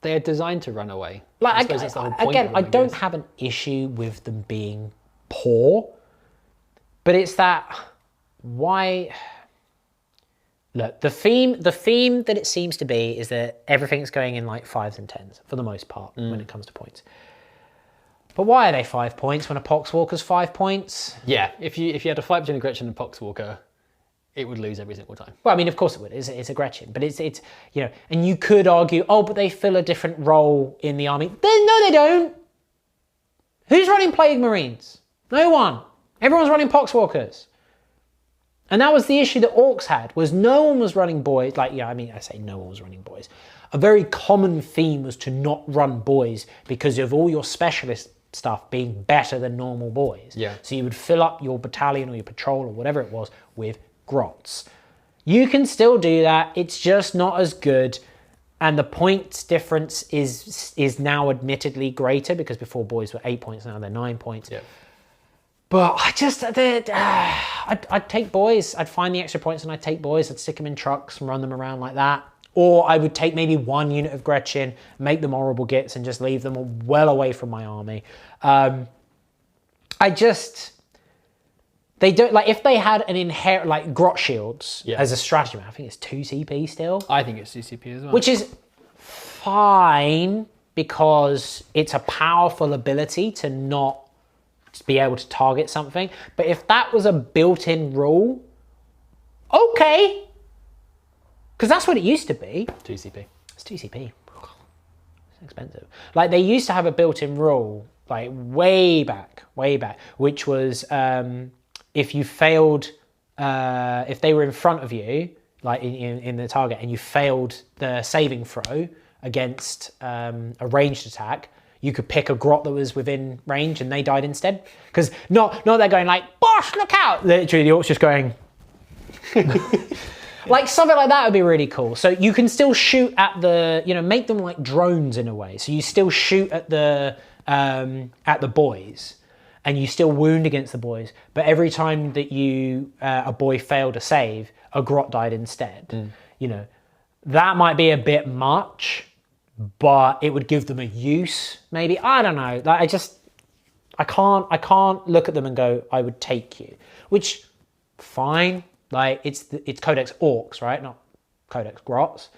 they're designed to run away. Like, I suppose that's the whole point again, I don't have an issue with them being poor, but it's that why Look, the theme that it seems to be is that everything's going in like 5s and 10s for the most part when it comes to points. But why are they 5 points when a Poxwalker's 5 points? Yeah, if you had a fight between a Gretchen and a Poxwalker, it would lose every single time. Well, I mean, of course it would. It's a Gretchen, but it's you know, and you could argue, oh, but they fill a different role in the army. No, they don't. Who's running Plague Marines? No one. Everyone's running Poxwalkers. And that was the issue that Orcs had, was no one was running boys. Like, yeah, I mean, I say no one was running boys. A very common theme was to not run boys because of all your specialist stuff being better than normal boys. Yeah. So you would fill up your battalion or your patrol or whatever it was with Grots. You can still do that. It's just not as good. And the points difference is now admittedly greater because before boys were 8 points, now they're 9 points. Yeah. But I'd take boys. I'd find the extra points and I'd take boys. I'd stick them in trucks and run them around like that. Or I would take maybe one unit of Gretchen, make them horrible gits and just leave them well away from my army. They don't, like, if they had an inherent, like, Grot shields as a strategy, I think it's 2 CP still. I think it's 2 CP as well. Which is fine because it's a powerful ability to not be able to target something. But if that was a built-in rule, okay. Because that's what it used to be. 2 CP. It's 2 CP. It's expensive. Like, they used to have a built-in rule, like, way back, which was if you failed, if they were in front of you, like in the target, and you failed the saving throw against a ranged attack, you could pick a Grot that was within range and they died instead. Because not they're going like, Bosh, look out! Literally, the Orc's just going... Like, something like that would be really cool. So you can still shoot at the, you know, make them like drones in a way. So you still shoot at the boys and you still wound against the boys. But every time that a boy failed a save, a Grot died instead. You know, that might be a bit much, but it would give them a use, maybe. I don't know. Like, I can't look at them and go, I would take you. Which, fine. Like, it's Codex Orcs, right? Not Codex Grots.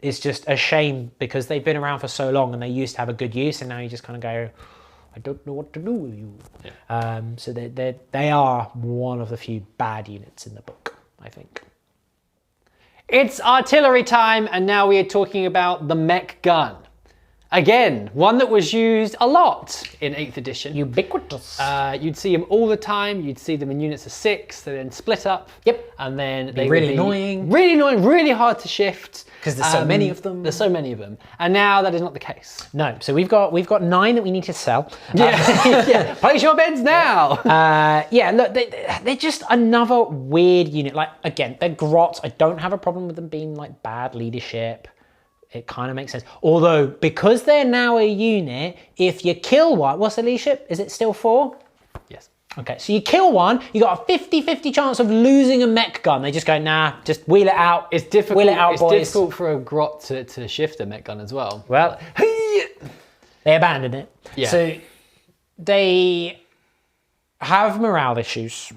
It's just a shame because they've been around for so long and they used to have a good use, and now you just kind of go, I don't know what to do with you. Yeah. So they are one of the few bad units in the book, I think. It's artillery time, and now we are talking about the Mechgun. Again, one that was used a lot in 8th edition. Ubiquitous. You'd see them all the time. You'd see them in units of 6. They then split up. Yep. And then they really annoying. Really annoying, really hard to shift. Because there's so many of them. There's so many of them. And now that is not the case. No. So we've got 9 that we need to sell. Yeah. Yeah. Place your beds now. Yeah, look, they're just another weird unit. Like, again, they're Grots. I don't have a problem with them being like bad leadership. It kind of makes sense. Although, because they're now a unit, if you kill one, what's the leadership? Is it still 4? Yes. Okay, so you kill one, you got a 50-50 chance of losing a Mechgun. They just go, nah, just wheel it out. It's difficult. Wheel it out, boys. It's difficult for a Grot to shift a Mechgun as well. Well, they abandoned it. Yeah. So they have morale issues,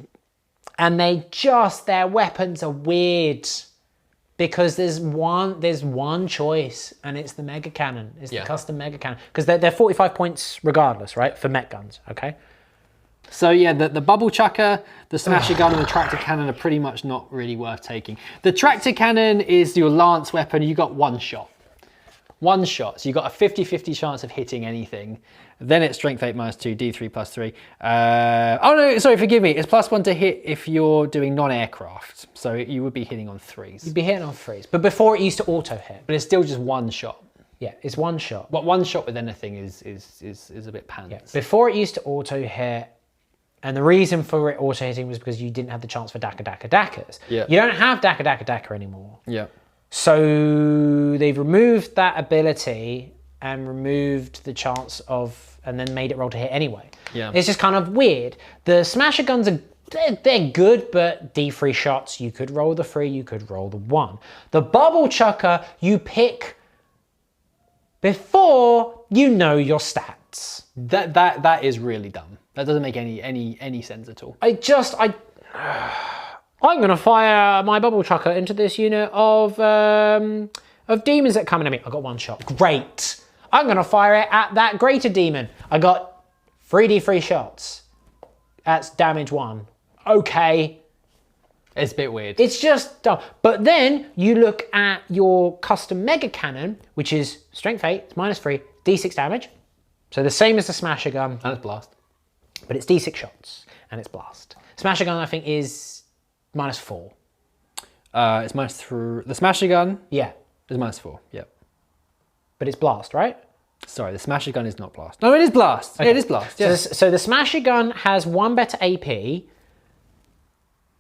and their weapons are weird. Because there's one choice, and it's the mega cannon. It's the custom mega cannon. Because they're 45 points regardless, right? For mech guns, okay? So yeah, the bubble chucker, the smasher gun, and the tractor cannon are pretty much not really worth taking. The tractor cannon is your lance weapon. You got 1 shot. 1 shot. So you got a 50-50 chance of hitting anything. Then it's strength 8 minus 2, D3 plus 3. Oh no, sorry, forgive me. It's +1 to hit if you're doing non-aircraft. So you would be hitting on 3s. You'd be hitting on 3s. But before it used to auto hit. But it's still just 1 shot. Yeah, it's 1 shot. But 1 shot with anything is a bit pants. Yeah. Before it used to auto hit, and the reason for it auto hitting was because you didn't have the chance for Dakkers. Yeah. You don't have Dakker anymore. Yeah. So they've removed that ability and removed the chance of, and then made it roll to hit anyway. Yeah. It's just kind of weird. The smasher guns they're good, but D3 shots, you could roll the 3, you could roll the 1. The bubble chucker, you pick before you know your stats. That is really dumb. That doesn't make any sense at all. I'm going to fire my bubble chucker into this unit of demons that are coming at me. I got 1 shot. Great. I'm going to fire it at that greater demon. I got 3d3 shots. That's damage 1. Okay. It's a bit weird. It's just dumb. But then you look at your custom mega cannon, which is strength 8, it's -3, d6 damage. So the same as the smasher gun. And it's blast. But it's d6 shots and it's blast. Smasher gun, I think, is -4. It's -3. The smasher gun Yeah. is -4. Yep. But it's blast, right? Sorry, the smasher gun is not blast. No, it is blast. Okay. It is blast. Yes. So the smasher gun has 1 better AP,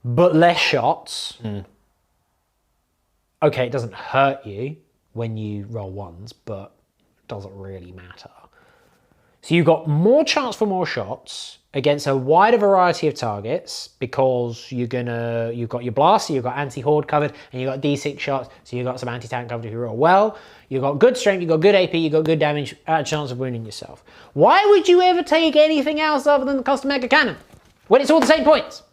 but less shots. Okay, it doesn't hurt you when you roll 1s, but it doesn't really matter. So you've got more chance for more shots against a wider variety of targets because you've got your blaster, you've got anti-horde covered, and you've got d6 shots, so you've got some anti-tank covered if you roll well. You've got good strength, you've got good AP, you've got good damage, chance of wounding yourself. Why would you ever take anything else other than the custom mega cannon when it's all the same points?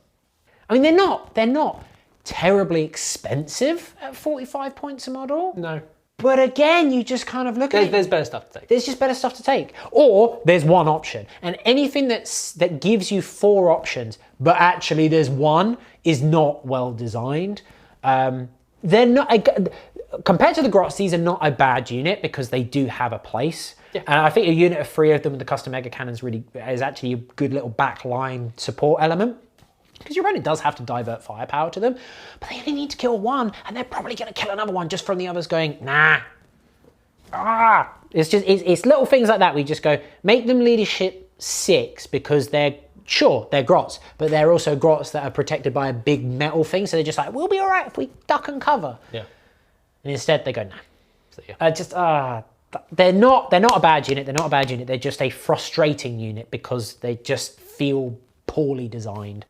I mean, they're not terribly expensive at 45 points a model. No. But again, you just kind of look at it. There's better stuff to take. There's just better stuff to take. Or there's 1 option. And anything that gives you 4 options, but actually there's 1, is not well designed. They're not, compared to the Grots, these are not a bad unit because they do have a place. Yeah. And I think a unit of 3 of them with the custom mega cannons is actually a good little backline support element. Because your opponent does have to divert firepower to them, but they only need to kill 1, and they're probably going to kill another one just from the others going, nah. It's little things like that. We just go, make them leadership 6 because they're Grots, but they're also Grots that are protected by a big metal thing. So they're just like, we'll be all right if we duck and cover. Yeah. And instead they go, nah. So, yeah. They're not a bad unit. They're not a bad unit. They're just a frustrating unit because they just feel poorly designed.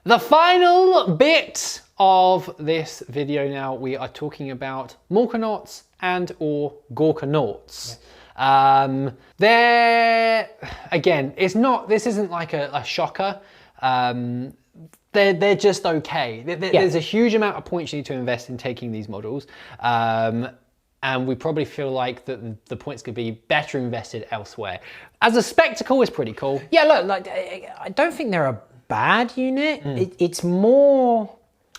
The final bit of this video now, we are talking about Morkonauts and or Gorkonauts. Yeah. They're, again, this isn't like a shocker. They're just okay. There's a huge amount of points you need to invest in taking these models. And we probably feel like that the points could be better invested elsewhere. As a spectacle, it's pretty cool. Yeah, look, like I don't think they're a bad unit. It's more,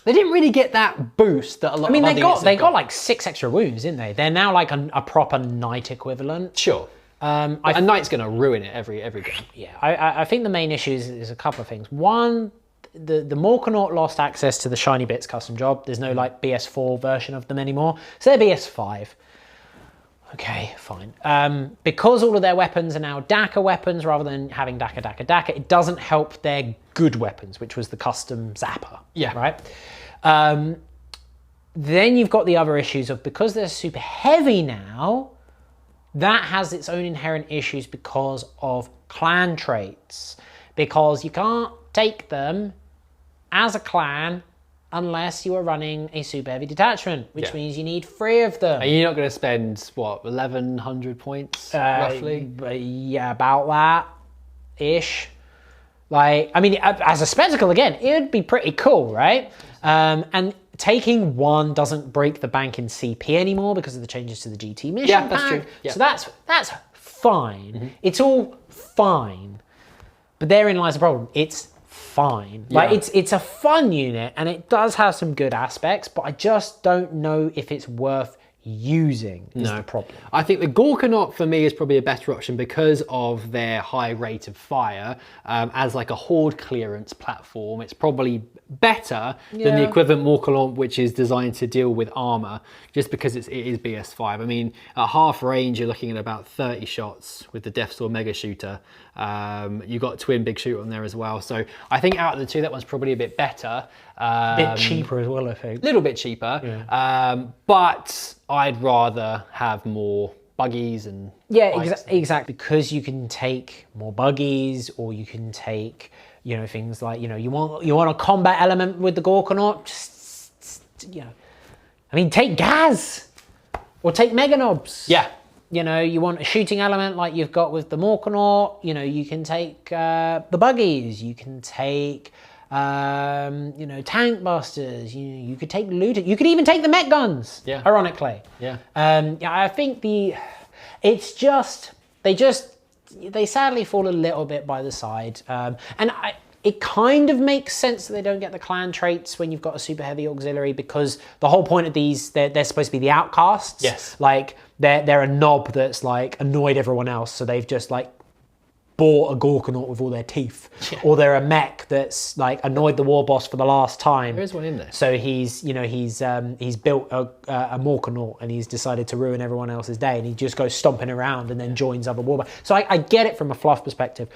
they didn't really get that boost that a lot of other units they got like 6 extra wounds, didn't they? They're now like a proper knight equivalent. Sure. A knight's going to ruin it every game. Yeah, I think the main issue is a couple of things. One, the Morkonaut lost access to the shiny bits custom job. There's no like BS4 version of them anymore, so they're BS5. Okay, fine. Because all of their weapons are now Daka weapons rather than having Daka, it doesn't help their good weapons, which was the custom Zapper. Yeah. Right? Then you've got the other issues of, because they're super heavy now, that has its own inherent issues because of clan traits. Because you can't take them as a clan unless you are running a super heavy detachment, which means you need 3 of them. Are you not going to spend, what, 1,100 points, roughly? Yeah, about that-ish. Like, I mean, as a spectacle, again, it would be pretty cool, right? And taking 1 doesn't break the bank in CP anymore because of the changes to the GT mission pack. That's true. Yeah. So that's fine. It's all fine. But therein lies the problem. It's fine. Like, it's a fun unit and it does have some good aspects, but I just don't know if it's worth using is the problem. I think the Gorkonaut for me is probably a better option because of their high rate of fire. As like a horde clearance platform, it's probably better than the equivalent Morkonaut, which is designed to deal with armor, just because it is BS5. I mean, at half range, you're looking at about 30 shots with the Deathsword Mega Shooter. You've got Twin Big Shooter on there as well. So I think out of the 2, that one's probably a bit better. A bit cheaper as well, I think. A little bit cheaper. Yeah. But I'd rather have more buggies and exactly, because you can take more buggies, or you can take, you know, things like, you know, you want a combat element with the Gorkonaut, just, you know, I mean, take Gaz or take Meganobs. Yeah. You know, you want a shooting element like you've got with the Morkonaut. You know, you can take the buggies, you can take you know, tank busters. You could take looter. You could even take the Mechguns. Yeah. Ironically. Yeah. Yeah. I think it's just they sadly fall a little bit by the side, and it kind of makes sense that they don't get the clan traits when you've got a super heavy auxiliary, because the whole point of these, they're supposed to be the outcasts. Yes. Like they're a knob that's like annoyed everyone else, so they've just like bought a Morkonaut with all their teeth, or they're a mech that's like annoyed the war boss for the last time. There is one in there. So he's built a Morkonaut and he's decided to ruin everyone else's day, and he just goes stomping around and then joins other war boss. So I get it from a fluff perspective,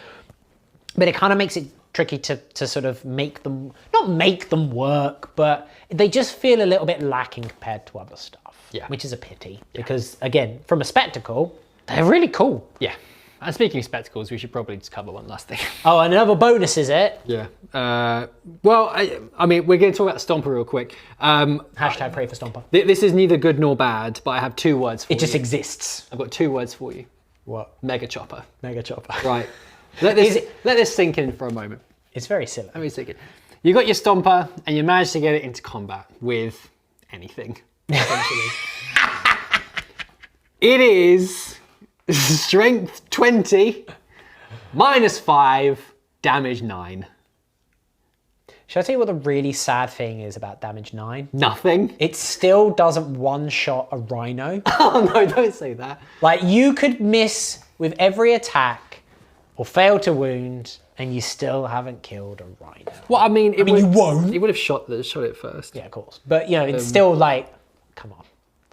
but it kind of makes it tricky to sort of not make them work, but they just feel a little bit lacking compared to other stuff. Yeah. Which is a pity, because again, from a spectacle, they're really cool. Yeah. And speaking of spectacles, we should probably just cover one last thing. Oh, another bonus, is it? Yeah. Well, I mean, we're going to talk about Stomper real quick. Hashtag pray for Stomper. This is neither good nor bad, but I have two words for you. It just exists. I've got two words for you. What? Mega Chopper. Mega Chopper. Right. Let this sink in for a moment. It's very silly. Let me sink in. You got your Stomper, and you managed to get it into combat with anything, essentially. It is strength 20, -5, damage 9. Should I tell you what the really sad thing is about damage 9? Nothing. It still doesn't one-shot a rhino. Oh no, don't say that. Like, you could miss with every attack or fail to wound, and you still haven't killed a rhino. Well, I mean, you won't. You would have shot it first. Yeah, of course. But, you know, it's still like, come on.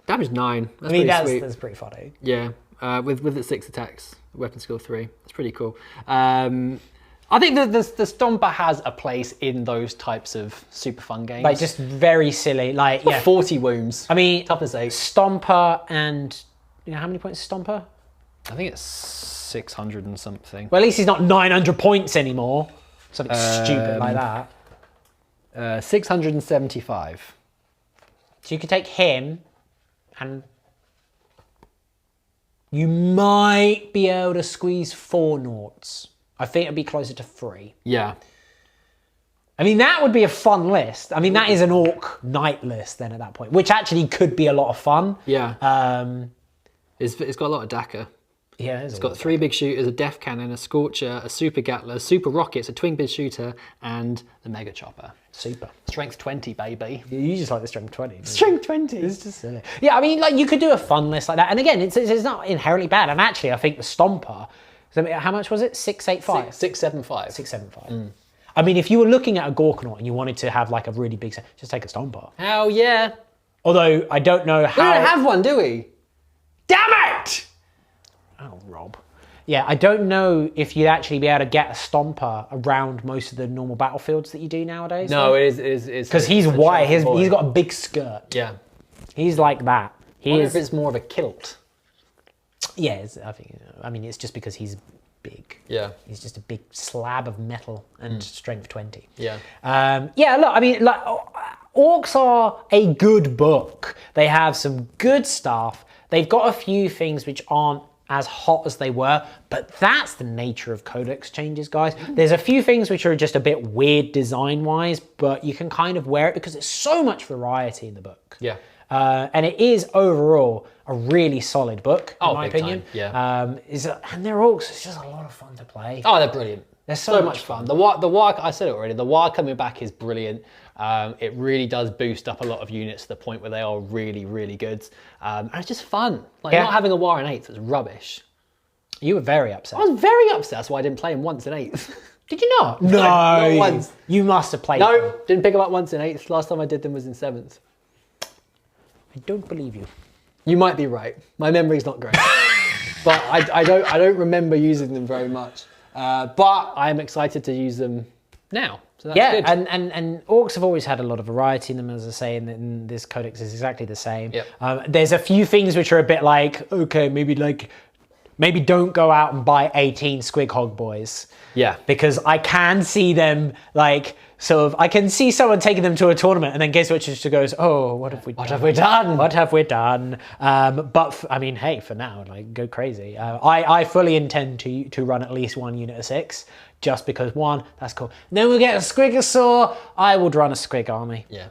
Damage 9. That's I mean, pretty sweet. that's pretty funny. Yeah, with its 6 attacks, weapon skill 3. It's pretty cool. I think that the Stomper has a place in those types of super fun games. Like, just very silly. Like, yeah. 40 wounds. I mean, toughness 8. Stomper and, you know, how many points is Stomper? I think it's 600 and something. Well, at least he's not 900 points anymore. Something stupid like that. 675. So you could take him, and you might be able to squeeze 4 noughts. I think it'd be closer to 3. Yeah. I mean, that would be a fun list. I mean, that is an Ork Knight list then at that point, which actually could be a lot of fun. Yeah. It's got a lot of DACA. Yeah, it's got 3 big shooters, a Death Cannon, a Scorcher, a Super Gatler, Super Rockets, a Twin Bid Shooter, and the Mega Chopper. Super. Strength 20, baby. You just like the strength 20. Strength 20. It's just silly. Yeah, I mean, like, you could do a fun list like that. And again, it's not inherently bad. And actually, I think the Stomper, how much was it? 685? 675. 675. I mean, if you were looking at a Morkonaut and you wanted to have like a really big set, just take a Stomper. Hell yeah. Although, I don't know how... We don't have one, do we? Damn it! Oh, Rob. Yeah, I don't know if you'd actually be able to get a Stomper around most of the normal battlefields that you do nowadays. No, it is. Because he's white. He's got a big skirt. Yeah. He's like that. I wonder if it's more of a kilt. Yeah, I mean, it's just because he's big. Yeah. He's just a big slab of metal and strength 20. Yeah. Yeah, look, I mean, like, Orcs are a good book. They have some good stuff. They've got a few things which aren't as hot as they were, but that's the nature of Codex changes, guys. There's a few things which are just a bit weird design-wise, but you can kind of wear it because there's so much variety in the book. Yeah. And it is overall a really solid book, in my opinion. Time. Yeah. And they're Orcs, it's just a lot of fun to play. Oh, they're brilliant. They're so much fun. The war, I said it already, the war coming back is brilliant. It really does boost up a lot of units to the point where they are really, really good. And it's just fun. Like, not having a war in 8th was rubbish. You were very upset. I was very upset. That's why I didn't play him once in 8th. Did you not? No, not once. You must have played No, them. didn't pick him up once in 8th. Last time I did them was in 7th. I don't believe you. You might be right. My memory's not great. But I don't remember using them very much. But I'm excited to use them now. So that's good. And Orcs have always had a lot of variety in them, as I say, and this Codex is exactly the same. Yep. There's a few things which are a bit like, okay, maybe don't go out and buy 18 Squig Hog boys. Yeah. Because I can see them, like, sort of, I can see someone taking them to a tournament and then Gaze Watcher just goes, oh, what have we done? What have we done? What have we done? But, I mean, hey, for now, like, go crazy. I fully intend to run at least 1 unit of 6 just because one, that's cool. And then we'll get a Squigosaur. I would run a Squig army. Yeah.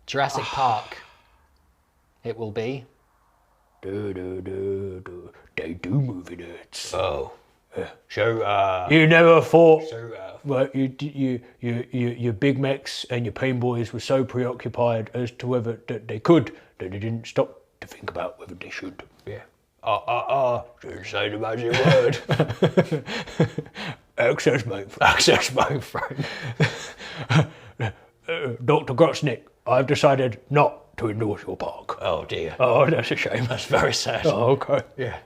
Jurassic Park. It will be. They do moving it. Oh. So you never thought well, your big mechs and your pain boys were so preoccupied as to whether that they could that they didn't stop to think about whether they should. Yeah. Didn't say the magic word. Access mainframe. Dr. Grotchen, I've decided not to endorse your park. Oh dear. Oh, that's a shame. That's very sad. Oh, okay. Yeah.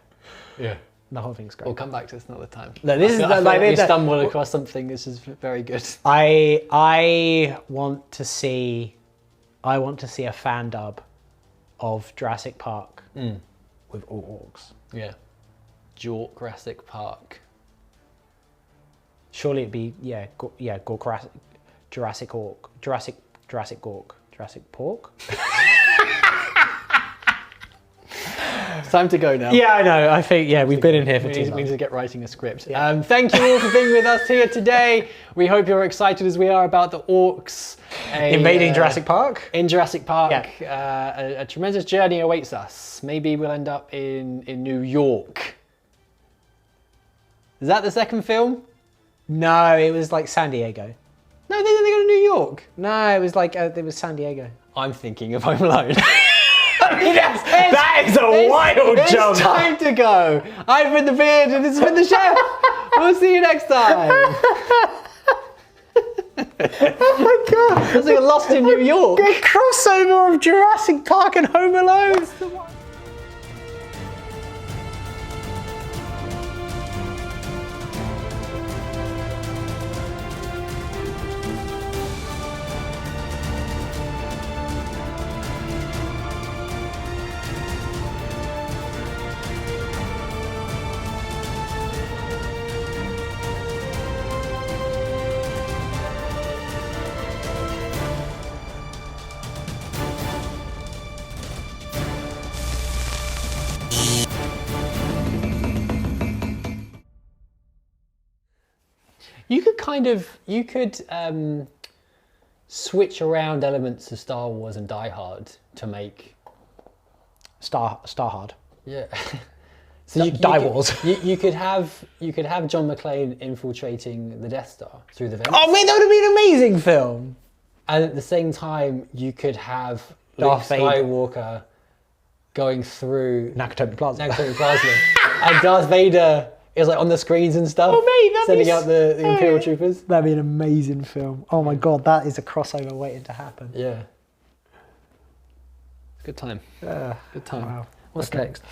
Yeah. The whole thing's great. We'll come back to this another time. No, this is I feel like we stumbled across something. This is very good. I want to see a fan dub of Jurassic Park with all orcs. Yeah. Jurassic Park. Surely it'd be Jurassic Ork, Jurassic Gork, Jurassic Pork. It's time to go now. Yeah, I know. I think we've been in here for too We long. need to get writing a script. Thank you all for being with us here today. We hope you're excited as we are about the orcs. Invading Jurassic Park? In Jurassic Park. A tremendous journey awaits us. Maybe we'll end up in New York. Is that the second film? No, it was like San Diego. No, they didn't go to New York. No, it was like it was San Diego. I'm thinking of Home Alone. That is a wild jump. It's time to go. I've been the beard and this has been the chef. We'll see you next time. Oh my god! It's like Lost in New York. A crossover of Jurassic Park and Home Alone. You could switch around elements of Star Wars and Die Hard to make Star Hard. Yeah. So Die Wars. You could have John McClane infiltrating the Death Star through the vents. Oh man, that would have been an amazing film. And at the same time, you could have Darth Luke Vader. Skywalker going through Nakatomi Plaza. Nakatomi Plaza, and Darth Vader is like on the screens and stuff, sending out the Imperial troopers. That'd be an amazing film. Oh my god, that is a crossover waiting to happen. Yeah. Good time. Good time. Wow. What's next?